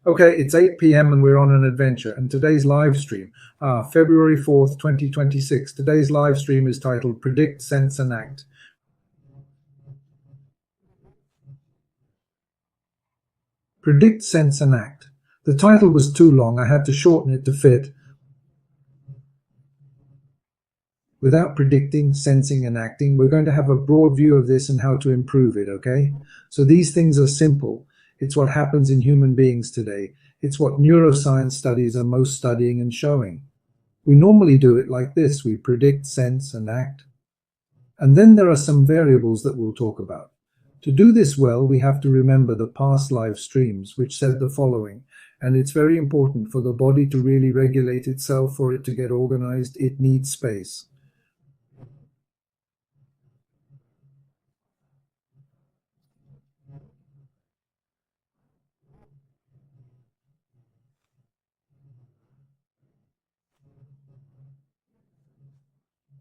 Okay, it's 8 p.m. and we're on an adventure. And today's live stream, February 4th, 2026. Today's live stream is titled Predict, Sense, and Act. Predict, Sense, and Act. The title was too long. I had to shorten it to fit. Without predicting, sensing, and acting, we're going to have a broad view of this and how to improve it, okay? So these things are simple. It's what happens in human beings today. It's what neuroscience studies are most studying and showing. We normally do it like this. We predict, sense, and act. And then there are some variables that we'll talk about. To do this well, we have to remember the past live streams, which said the following, and it's very important for the body to really regulate itself, for it to get organized, it needs space.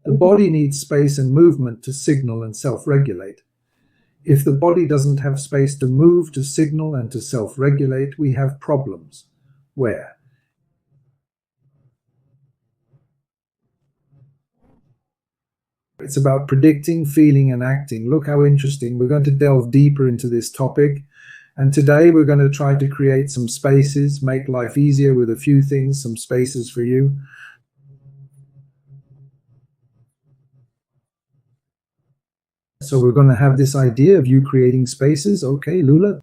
The body needs space and movement to signal and self-regulate. If the body doesn't have space to move, to signal, and to self-regulate, we have problems. Where? It's about predicting, feeling, and acting. Look how interesting. We're going to delve deeper into this topic. And today we're going to try to create some spaces, make life easier with a few things, some spaces for you. So we're going to have this idea of you creating spaces. Okay, Lula?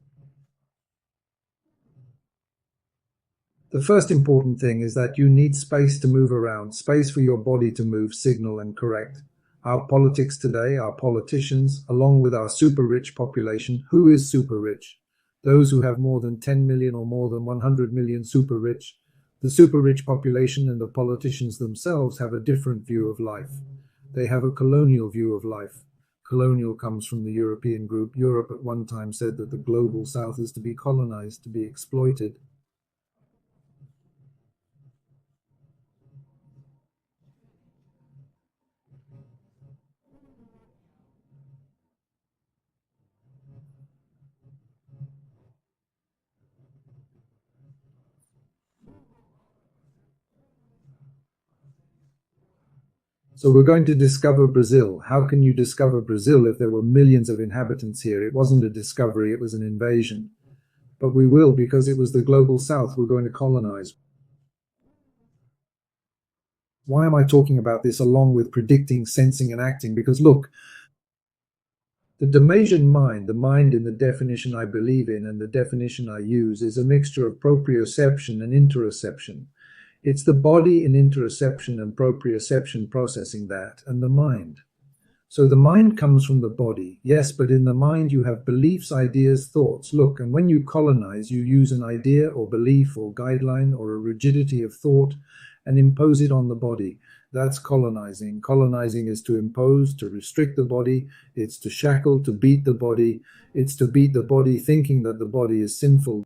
The first important thing is that you need space to move around, space for your body to move, signal, and correct. Our politics today, our politicians, along with our super rich population. Who is super rich? Those who have more than 10 million or more than 100 million super rich. The super rich population and the politicians themselves have a different view of life. They have a colonial view of life. Colonial comes from the European group. Europe at one time said that the global south is to be colonized, to be exploited. So we're going to discover Brazil. How can you discover Brazil if there were millions of inhabitants here? It wasn't a discovery, it was an invasion. But we will, because it was the global south we're going to colonize. Why am I talking about this along with predicting, sensing, and acting? Because look, the Damasian mind, the mind in the definition I believe in and the definition I use, is a mixture of proprioception and interoception. It's the body in interoception and proprioception processing that, and the mind. So the mind comes from the body, yes, but in the mind you have beliefs, ideas, thoughts. Look, and when you colonize, you use an idea or belief or guideline or a rigidity of thought and impose it on the body. That's colonizing. Colonizing is to impose, to restrict the body. It's to shackle, to beat the body. It's to beat the body thinking that the body is sinful.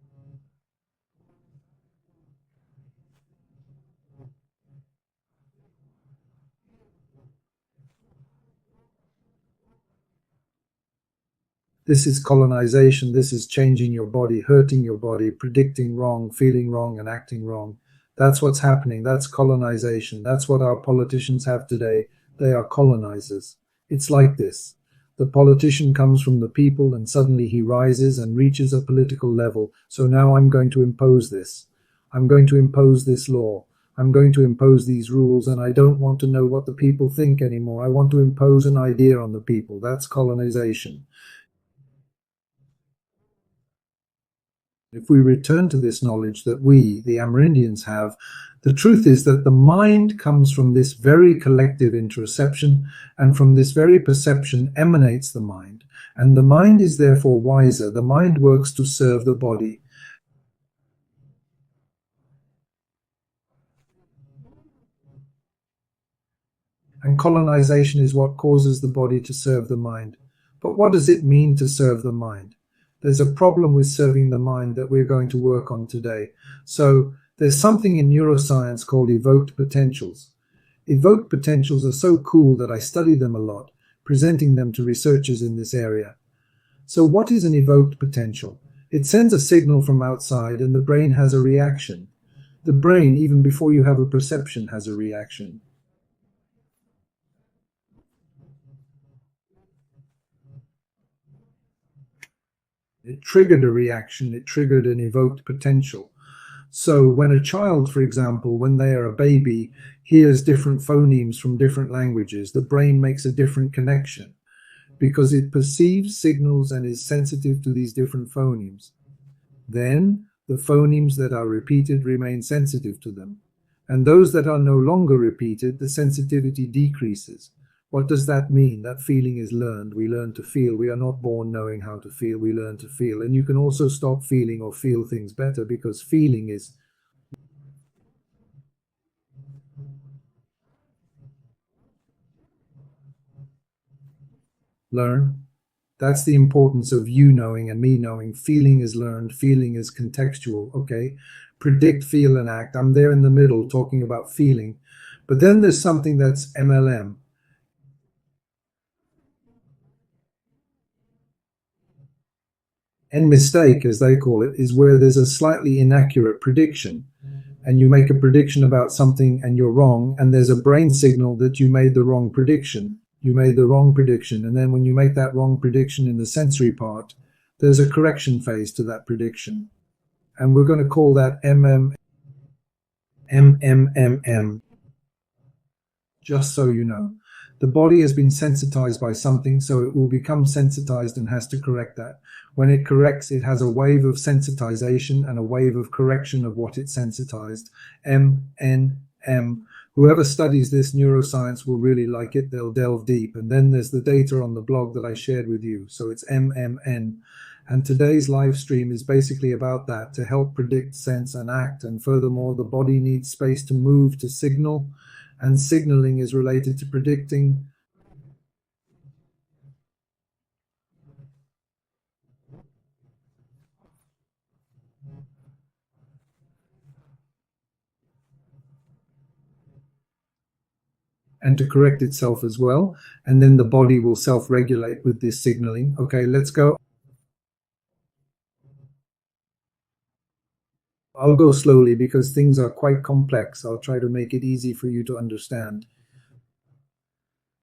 This is colonization. This is changing your body, hurting your body, predicting wrong, feeling wrong, and acting wrong. That's what's happening. That's colonization. That's what our politicians have today. They are colonizers. It's like this. The politician comes from the people and suddenly he rises and reaches a political level. So now I'm going to impose this. I'm going to impose this law. I'm going to impose these rules, and I don't want to know what the people think anymore. I want to impose an idea on the people. That's colonization. If we return to this knowledge that we, the Amerindians, have, the truth is that the mind comes from this very collective interoception, and from this very perception emanates the mind. And the mind is therefore wiser. The mind works to serve the body. And colonization is what causes the body to serve the mind. But what does it mean to serve the mind? There's a problem with serving the mind that we're going to work on today. So there's something in neuroscience called evoked potentials. Evoked potentials are so cool that I study them a lot, presenting them to researchers in this area. So what is an evoked potential? It sends a signal from outside and the brain has a reaction. The brain, even before you have a perception, has a reaction. It triggered a reaction, it triggered an evoked potential. So when a child, for example, when they are a baby, hears different phonemes from different languages, the brain makes a different connection because it perceives signals and is sensitive to these different phonemes. Then the phonemes that are repeated remain sensitive to them. And those that are no longer repeated, the sensitivity decreases. What does that mean? That feeling is learned. We learn to feel. We are not born knowing how to feel. We learn to feel. And you can also stop feeling or feel things better because feeling is learn. That's the importance of you knowing and me knowing. Feeling is learned. Feeling is contextual. Okay. Predict, feel, and act. I'm there in the middle talking about feeling. But then there's something that's MLM. And mistake, as they call it, is where there's a slightly inaccurate prediction. And you make a prediction about something and you're wrong, and there's a brain signal that you made the wrong prediction. You made the wrong prediction. And then when you make that wrong prediction in the sensory part, there's a correction phase to that prediction. And we're going to call that MMM, just so you know. The body has been sensitized by something, so it will become sensitized and has to correct that. When it corrects, it has a wave of sensitization and a wave of correction of what it sensitized. MNM. Whoever studies this neuroscience will really like it. They'll delve deep. And then there's the data on the blog that I shared with you. So it's MMN. And today's live stream is basically about that, to help predict, sense, and act. And furthermore, the body needs space to move, to signal. And signaling is related to predicting. And to correct itself as well. And then the body will self-regulate with this signaling. Okay, let's go. I'll go slowly because things are quite complex. I'll try to make it easy for you to understand.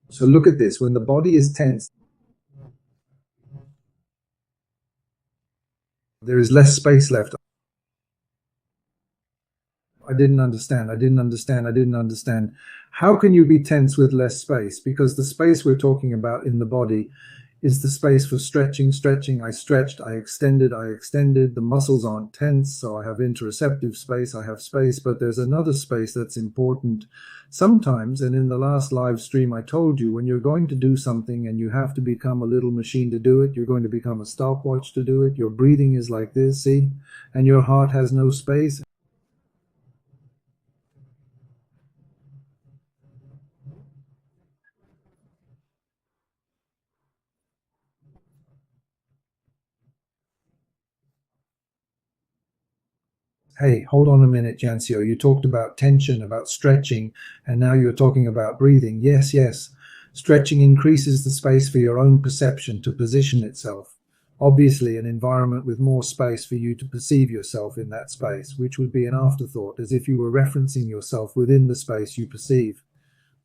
So look at this. When the body is tense, there is less space left. I didn't understand. How can you be tense with less space? Because the space we're talking about in the body is the space for stretching. I stretched, I extended. The muscles aren't tense, so I have interoceptive space, I have space, but there's another space that's important sometimes. And in the last live stream, I told you when you're going to do something and you have to become a little machine to do it, you're going to become a stopwatch to do it. Your breathing is like this, see? And your heart has no space. Hey, hold on a minute, Jancio. You talked about tension, about stretching, and now you're talking about breathing. Yes, yes. Stretching increases the space for your own perception to position itself. Obviously, an environment with more space for you to perceive yourself in that space, which would be an afterthought, as if you were referencing yourself within the space you perceive.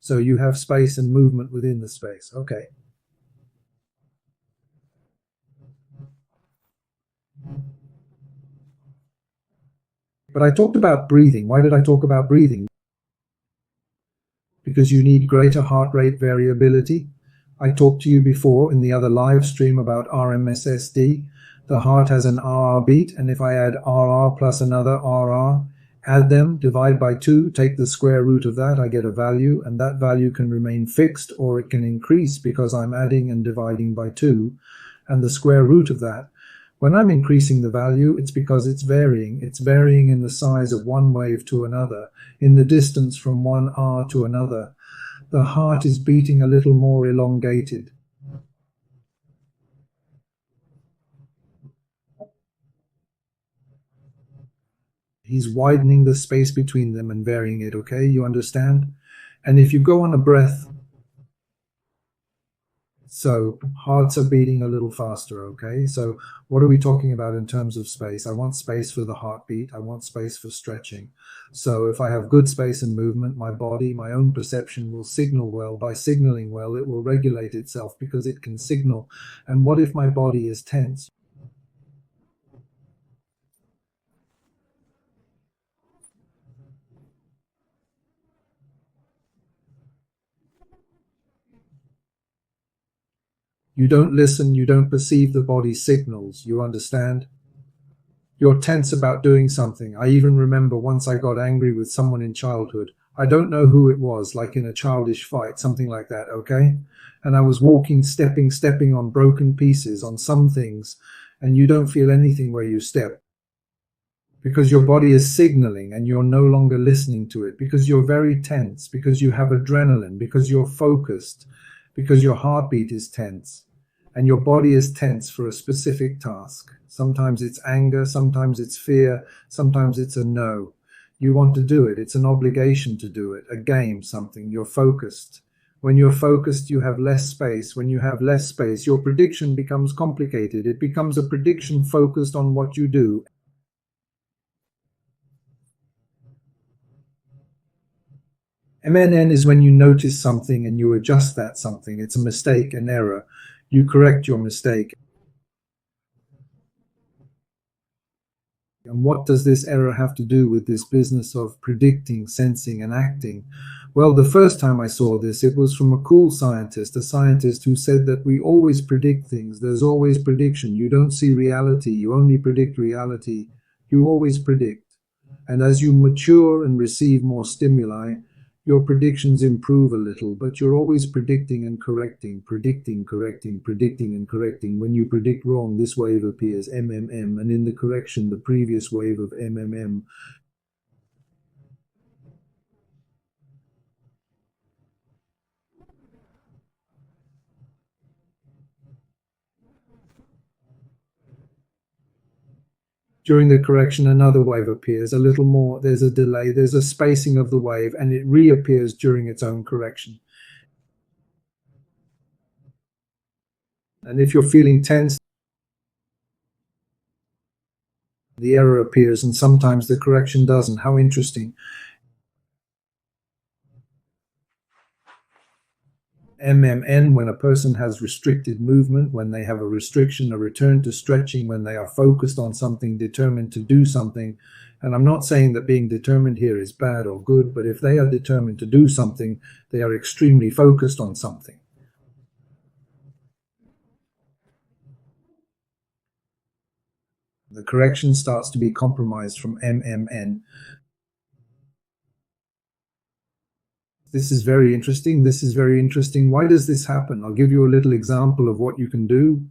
So you have space and movement within the space. Okay. But I talked about breathing. Why did I talk about breathing? Because you need greater heart rate variability. I talked to you before in the other live stream about RMSSD. The heart has an RR beat, and if I add RR plus another RR, add them, divide by 2, take the square root of that, I get a value, and that value can remain fixed or it can increase because I'm adding and dividing by 2, and the square root of that. When I'm increasing the value, it's because it's varying. It's varying in the size of one wave to another, in the distance from one R to another. The heart is beating a little more elongated. He's widening the space between them and varying it, okay? You understand? And if you go on a breath, So hearts are beating a little faster, okay? So what are we talking about in terms of space? I want space for the heartbeat. I want space for stretching. So if I have good space and movement, my body, my own perception will signal well. By signaling well, it will regulate itself because it can signal. And what if my body is tense? You don't listen, you don't perceive the body's signals, you understand? You're tense about doing something. I even remember once I got angry with someone in childhood. I don't know who it was, like in a childish fight, something like that, okay? And I was walking, stepping on broken pieces, on some things, and you don't feel anything where you step because your body is signaling and you're no longer listening to it, because you're very tense, because you have adrenaline, because you're focused, because your heartbeat is tense and your body is tense for a specific task. Sometimes it's anger, sometimes it's fear, sometimes it's a no. You want to do it. It's an obligation to do it. A game, something. You're focused. When you're focused, you have less space. When you have less space, your prediction becomes complicated. It becomes a prediction focused on what you do. MNN is when you notice something and you adjust that something. It's a mistake, an error. You correct your mistake. And what does this error have to do with this business of predicting, sensing, and acting? Well, the first time I saw this, it was from a cool scientist, a scientist who said that we always predict things. There's always prediction. You don't see reality. You only predict reality. You always predict. And as you mature and receive more stimuli, your predictions improve a little, but you're always predicting and correcting, predicting, correcting, predicting and correcting. When you predict wrong, this wave appears, MMM, and in the correction, the previous wave of MMM. During the correction, another wave appears, a little more, there's a delay, there's a spacing of the wave, and it reappears during its own correction. And if you're feeling tense, the error appears, and sometimes the correction doesn't. How interesting. MMN, when a person has restricted movement, when they have a restriction, a return to stretching, when they are focused on something, determined to do something. And I'm not saying that being determined here is bad or good, but if they are determined to do something, they are extremely focused on something. The correction starts to be compromised from MMN. This is very interesting. This is very interesting. Why does this happen? I'll give you a little example of what you can do.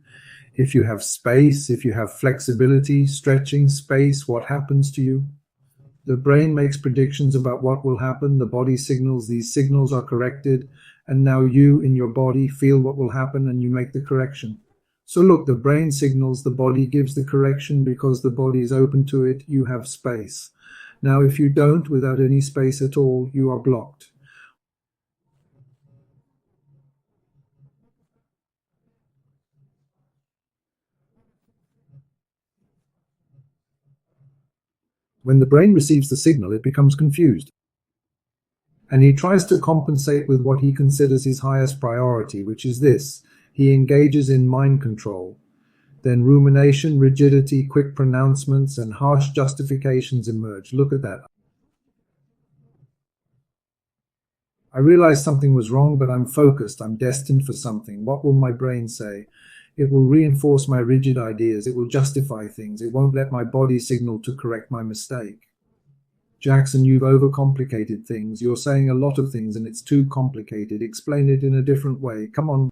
If you have space, if you have flexibility, stretching, space, what happens to you? The brain makes predictions about what will happen. The body signals, these signals are corrected, and now you in your body feel what will happen and you make the correction. So look, the brain signals, the body gives the correction because the body is open to it. You have space. Now, if you don't, without any space at all, you are blocked. When the brain receives the signal, it becomes confused. And he tries to compensate with what he considers his highest priority, which is this. He engages in mind control. Then rumination, rigidity, quick pronouncements, and harsh justifications emerge. Look at that. I realized something was wrong, but I'm focused. I'm destined for something. What will my brain say? It will reinforce my rigid ideas. It will justify things. It won't let my body signal to correct my mistake. Jackson, you've overcomplicated things. You're saying a lot of things and it's too complicated. Explain it in a different way. Come on.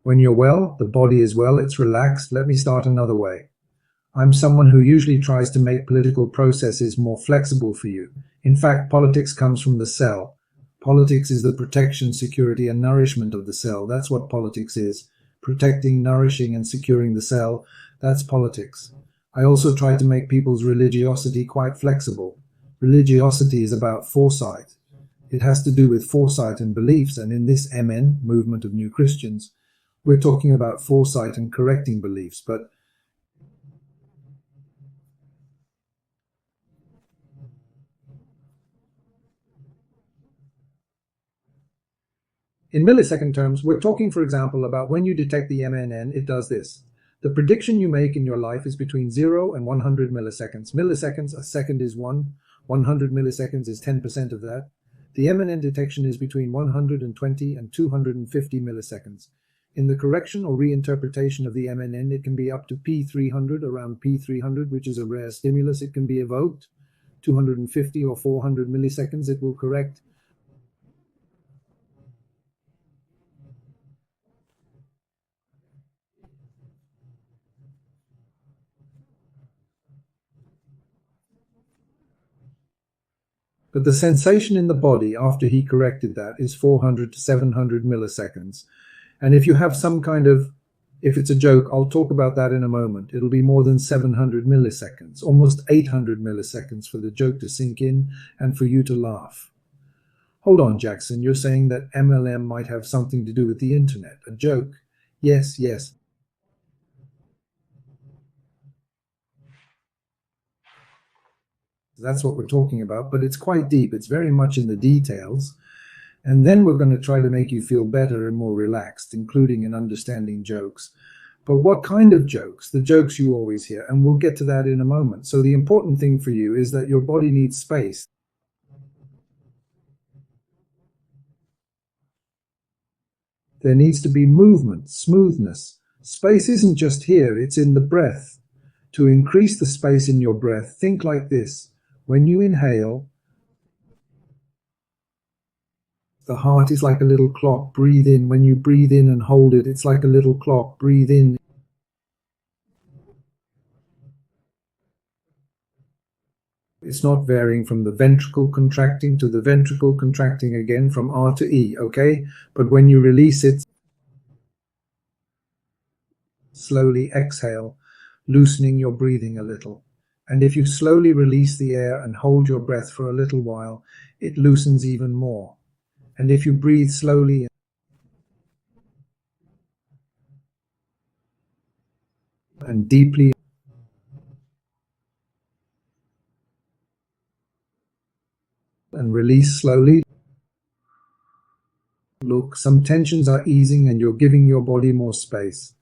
When you're well, the body is well, it's relaxed. Let me start another way. I'm someone who usually tries to make political processes more flexible for you. In fact, politics comes from the cell. Politics is the protection, security, and nourishment of the cell. That's what politics is. Protecting, nourishing, and securing the cell. That's politics. I also try to make people's religiosity quite flexible. Religiosity is about foresight. It has to do with foresight and beliefs, and in this MN, Movement of New Christians, we're talking about foresight and correcting beliefs. But in millisecond terms, we're talking, for example, about when you detect the MNN, it does this. The prediction you make in your life is between 0 and 100 milliseconds. Milliseconds, a second is 1. 100 milliseconds is 10% of that. The MNN detection is between 120 and 250 milliseconds. In the correction or reinterpretation of the MNN, it can be up to P300, around P300, which is a rare stimulus. It can be evoked. 250 or 400 milliseconds, it will correct. But the sensation in the body after he corrected that is 400 to 700 milliseconds. And if you have some kind of, if it's a joke, I'll talk about that in a moment. It'll be more than 700 milliseconds, almost 800 milliseconds for the joke to sink in and for you to laugh. Hold on, Jackson, you're saying that MLM might have something to do with the internet, a joke? Yes, yes. That's what we're talking about, but it's quite deep. It's very much in the details. And then we're going to try to make you feel better and more relaxed, including in understanding jokes. But what kind of jokes? The jokes you always hear, and we'll get to that in a moment. So the important thing for you is that your body needs space. There needs to be movement, smoothness. Space isn't just here, it's in the breath. To increase the space in your breath, think like this. When you inhale, the heart is like a little clock. Breathe in. When you breathe in and hold it, it's like a little clock. Breathe in. It's not varying from the ventricle contracting to the ventricle contracting again from R to E, okay? But when you release it, slowly exhale, loosening your breathing a little. And if you slowly release the air and hold your breath for a little while, it loosens even more. And if you breathe slowly and deeply and release slowly, look, some tensions are easing and you're giving your body more space.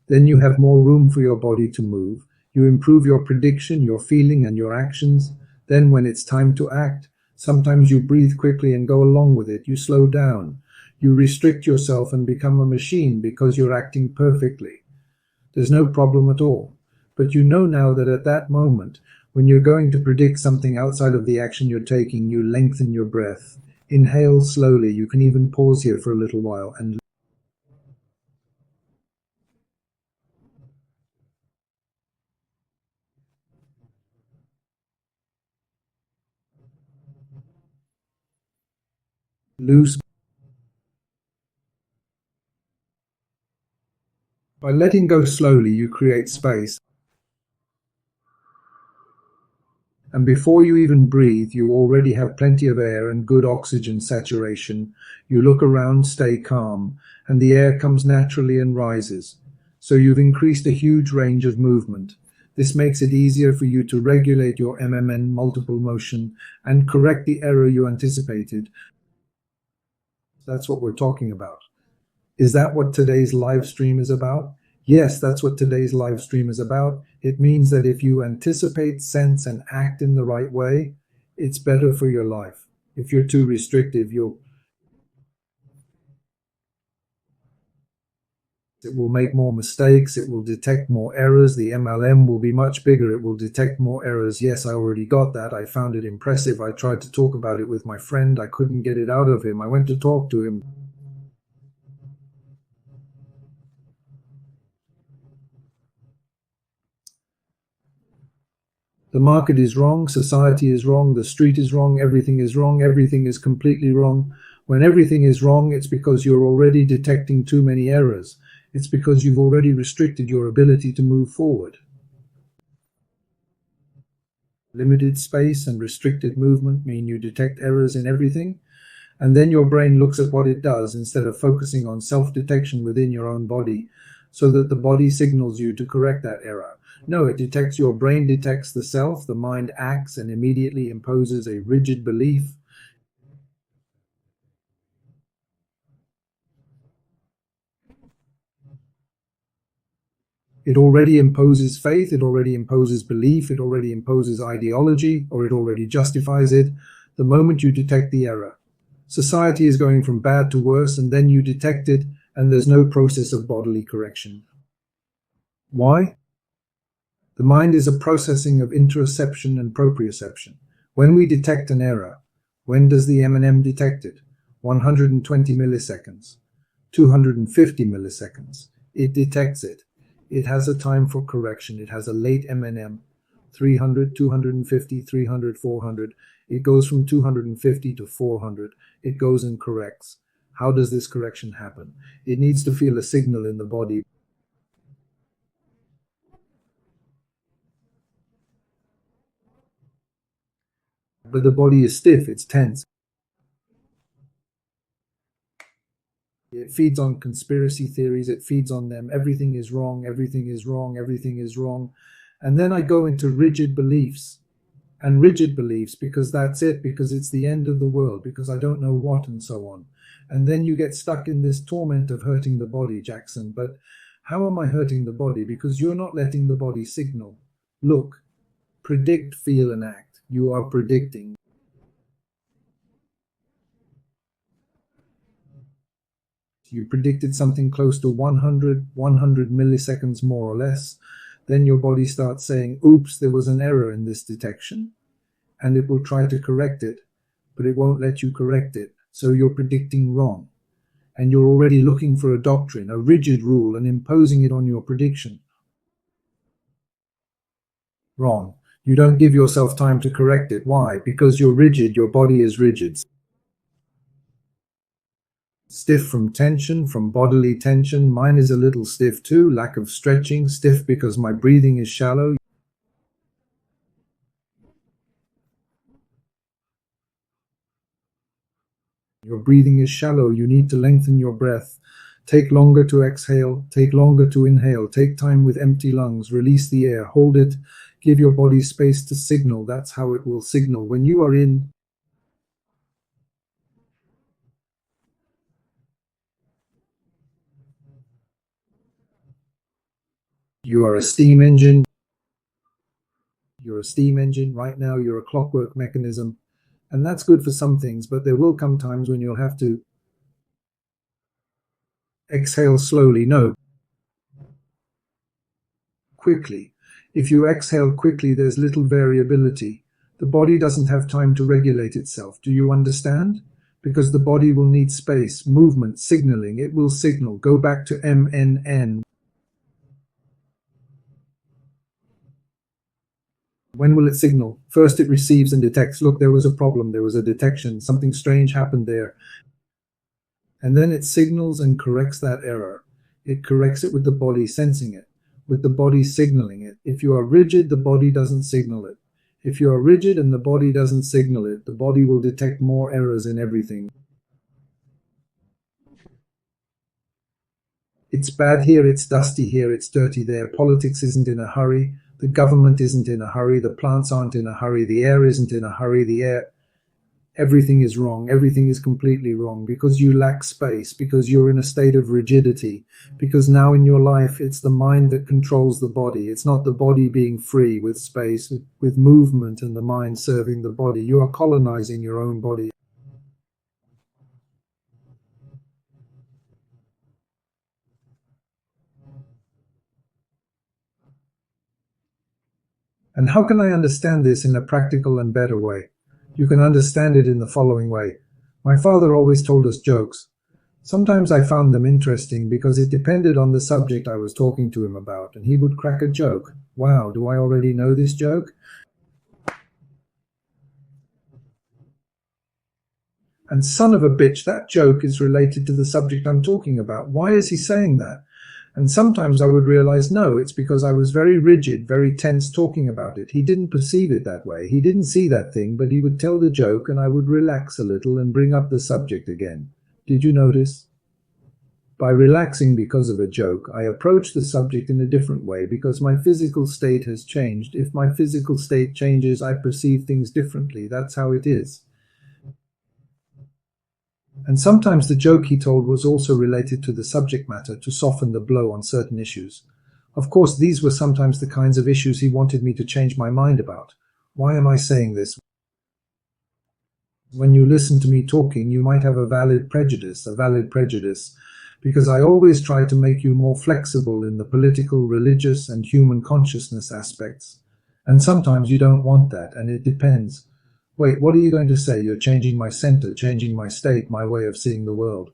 Then you have more room for your body to move. You improve your prediction, your feeling, and your actions. Then when it's time to act, sometimes you breathe quickly and go along with it. You slow down. You restrict yourself and become a machine because you're acting perfectly. There's no problem at all. But you know now that at that moment, when you're going to predict something outside of the action you're taking, you lengthen your breath. Inhale slowly. You can even pause here for a little while and loose. By letting go slowly, you create space. And before you even breathe, you already have plenty of air and good oxygen saturation. You look around, stay calm, and the air comes naturally and rises. So you've increased a huge range of movement. This makes it easier for you to regulate your MMN multiple motion and correct the error you anticipated. That's what we're talking about. Is that what today's live stream is about? Yes, that's what today's live stream is about. It means that if you anticipate, sense, and act in the right way, it's better for your life. If you're too restrictive, it will make more mistakes, it will detect more errors, the MLM will be much bigger, it will detect more errors. Yes, I already got that. I found it impressive. I tried to talk about it with my friend. I couldn't get it out of him. I went to talk to him. The market is wrong, society is wrong, the street is wrong, everything is completely wrong. When everything is wrong, it's because you're already detecting too many errors. It's because you've already restricted your ability to move forward. Limited space and restricted movement mean you detect errors in everything, and then your brain looks at what it does instead of focusing on self-detection within your own body, so that the body signals you to correct that error. No, your brain detects the self, the mind acts and immediately imposes a rigid belief. It already imposes faith, it already imposes belief, it already imposes ideology, or it already justifies it the moment you detect the error. Society is going from bad to worse, and then you detect it, and there's no process of bodily correction. Why? The mind is a processing of interoception and proprioception. When we detect an error, when does the M&M detect it? 120 milliseconds, 250 milliseconds. It detects it. It has a time for correction. It has a late M&M, 300, 250, 300, 400. It goes from 250 to 400. It goes and corrects. How does this correction happen? It needs to feel a signal in the body. But the body is stiff, it's tense. It feeds on conspiracy theories, it feeds on them. Everything is wrong, everything is wrong, everything is wrong. And then I go into rigid beliefs. And rigid beliefs because that's it, because it's the end of the world, because I don't know what, and so on. And then you get stuck in this torment of hurting the body, Jackson. But how am I hurting the body? Because you're not letting the body signal. Look, predict, feel, and act. You are predicting. You predicted something close to 100 milliseconds more or less. Then your body starts saying, oops, there was an error in this detection. And it will try to correct it, but it won't let you correct it. So you're predicting wrong. And you're already looking for a doctrine, a rigid rule, and imposing it on your prediction. Wrong. You don't give yourself time to correct it. Why? Because you're rigid, your body is rigid. Stiff from tension, from bodily tension. Mine is a little stiff too, lack of stretching. Stiff because my breathing is shallow. Your breathing is shallow. You need to lengthen your breath. Take longer to exhale. Take longer to inhale. Take time with empty lungs. Release the air. Hold it. Give your body space to signal. That's how it will signal. When you are in, you are a steam engine. You're a steam engine. Right now, you're a clockwork mechanism. And that's good for some things, but there will come times when you'll have to exhale slowly. No, quickly. If you exhale quickly, there's little variability. The body doesn't have time to regulate itself. Do you understand? Because the body will need space, movement, signaling. It will signal. Go back to MNN. When will it signal? First, it receives and detects. Look, there was a problem. There was a detection. Something strange happened there. And then it signals and corrects that error. It corrects it with the body sensing it, with the body signaling it. If you are rigid, the body doesn't signal it. If you are rigid and the body doesn't signal it, the body will detect more errors in everything. It's bad here, it's dusty here, it's dirty there. Politics isn't in a hurry. The government isn't in a hurry. The plants aren't in a hurry. The air isn't in a hurry. Everything is wrong. Everything is completely wrong because you lack space, because you're in a state of rigidity, because now in your life it's the mind that controls the body. It's not the body being free with space, with movement, and the mind serving the body. You are colonizing your own body. And how can I understand this in a practical and better way? You can understand it in the following way. My father always told us jokes. Sometimes I found them interesting because it depended on the subject I was talking to him about, and he would crack a joke. Wow, do I already know this joke? And son of a bitch, that joke is related to the subject I'm talking about. Why is he saying that? And sometimes I would realize, no, it's because I was very rigid, very tense talking about it. He didn't perceive it that way. He didn't see that thing, but he would tell the joke and I would relax a little and bring up the subject again. Did you notice? By relaxing because of a joke, I approach the subject in a different way because my physical state has changed. If my physical state changes, I perceive things differently. That's how it is. And sometimes the joke he told was also related to the subject matter to soften the blow on certain issues. Of course, these were sometimes the kinds of issues he wanted me to change my mind about. Why am I saying this? When you listen to me talking, you might have a valid prejudice, because I always try to make you more flexible in the political, religious, and human consciousness aspects. And sometimes you don't want that, and it depends. Wait, what are you going to say? You're changing my center, changing my state, my way of seeing the world.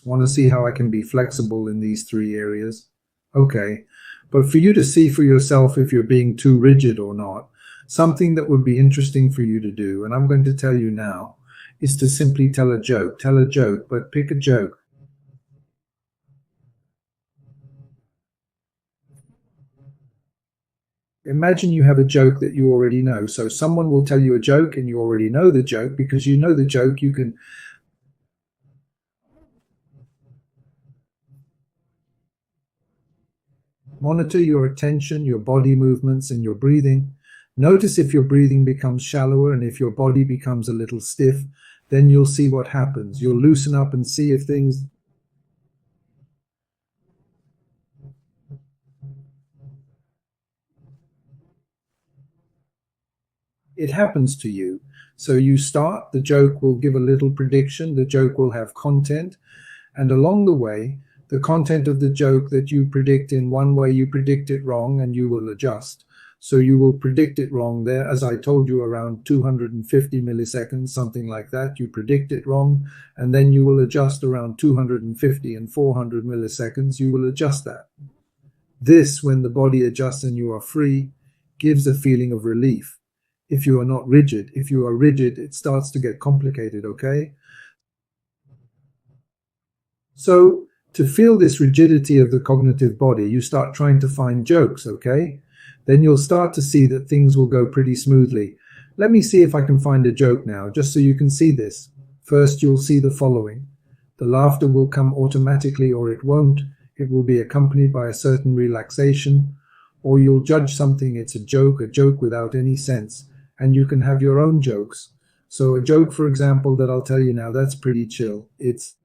Want to see how I can be flexible in these three areas? Okay, but for you to see for yourself if you're being too rigid or not, something that would be interesting for you to do, and I'm going to tell you now, is to simply tell a joke. Tell a joke, but pick a joke. Imagine you have a joke that you already know. So someone will tell you a joke and you already know the joke. Because you know the joke, you can monitor your attention, your body movements, and your breathing. Notice if your breathing becomes shallower and if your body becomes a little stiff, then you'll see what happens. You'll loosen up and see if things. It happens to you. So you start, the joke will give a little prediction, the joke will have content, and along the way, the content of the joke that you predict in one way, you predict it wrong and you will adjust. So you will predict it wrong there, as I told you, around 250 milliseconds, something like that. You predict it wrong, and then you will adjust around 250 and 400 milliseconds. You will adjust that. This, when the body adjusts and you are free, gives a feeling of relief. If you are not rigid, if you are rigid, it starts to get complicated, okay? So, to feel this rigidity of the cognitive body, you start trying to find jokes, okay? Then you'll start to see that things will go pretty smoothly. Let me see if I can find a joke now, just so you can see this. First, you'll see the following. The laughter will come automatically or it won't. It will be accompanied by a certain relaxation. Or you'll judge something, it's a joke without any sense. And you can have your own jokes. So a joke, for example, that I'll tell you now, that's pretty chill. It's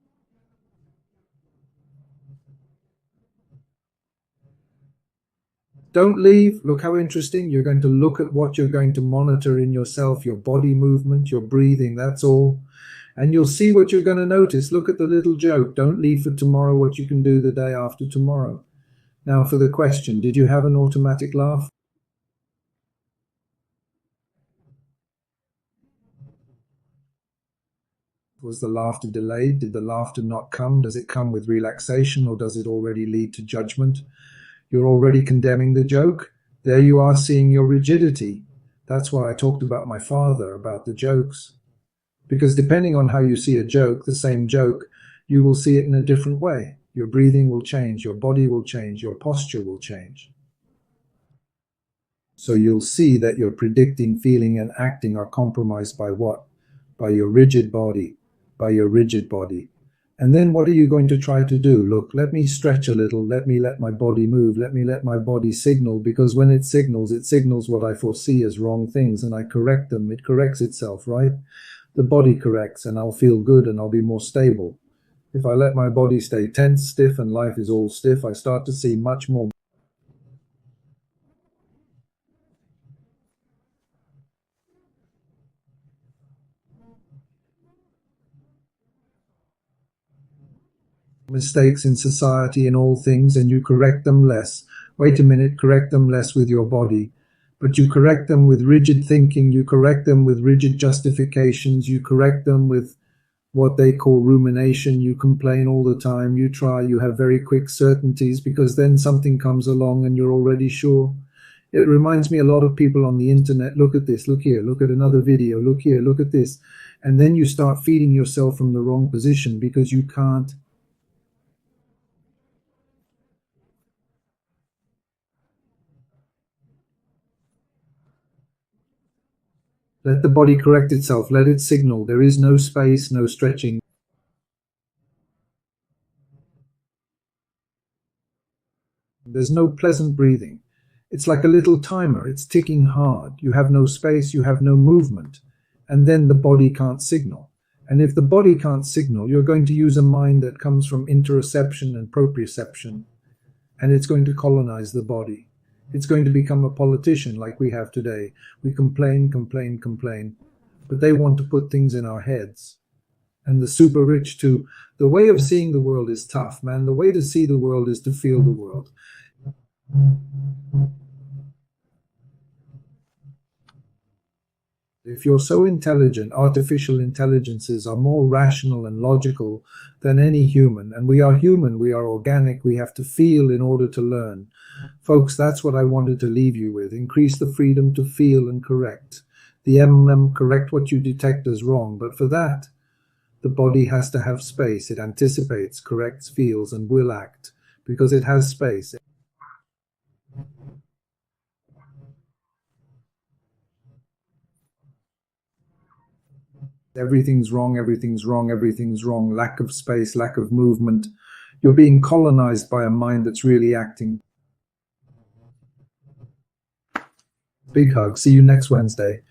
don't leave. Look how interesting. You're going to look at what you're going to monitor in yourself, your body movement, your breathing, that's all. And you'll see what you're going to notice. Look at the little joke. Don't leave for tomorrow what you can do the day after tomorrow. Now for the question, did you have an automatic laugh? Was the laughter delayed? Did the laughter not come? Does it come with relaxation or does it already lead to judgment? You're already condemning the joke. There you are seeing your rigidity. That's why I talked about my father, about the jokes. Because depending on how you see a joke, the same joke, you will see it in a different way. Your breathing will change, your body will change, your posture will change. So you'll see that your predicting, feeling, and acting are compromised by what? By your rigid body. By your rigid body. And then what are you going to try to do? Look, let me stretch a little. Let me let my body move. Let me let my body signal, because when it signals what I foresee as wrong things, and I correct them. It corrects itself, right? The body corrects, and I'll feel good and I'll be more stable. If I let my body stay tense, stiff, and life is all stiff, I start to see much more mistakes in society in all things, and you correct them less. Wait a minute, correct them less with your body. But you correct them with rigid thinking, you correct them with rigid justifications, you correct them with what they call rumination. You complain all the time, you have very quick certainties, because then something comes along and you're already sure. It reminds me a lot of people on the internet. Look at this, look here, look at another video, look here, look at this. And then you start feeding yourself from the wrong position because you can't let the body correct itself, let it signal. There is no space, no stretching. There's no pleasant breathing. It's like a little timer. It's ticking hard. You have no space, you have no movement. And then the body can't signal. And if the body can't signal, you're going to use a mind that comes from interoception and proprioception. And it's going to colonize the body. It's going to become a politician like we have today. We complain, complain, complain. But they want to put things in our heads. And the super rich too. The way of seeing the world is tough, man. The way to see the world is to feel the world. If you're so intelligent, artificial intelligences are more rational and logical than any human. And we are human, we are organic, we have to feel in order to learn. Folks, that's what I wanted to leave you with. Increase the freedom to feel and correct. The MMN, correct what you detect as wrong. But for that, the body has to have space. It anticipates, corrects, feels, and will act because it has space. Everything's wrong, everything's wrong, everything's wrong. Lack of space, lack of movement. You're being colonized by a mind that's really acting. Big hug. See you next Wednesday.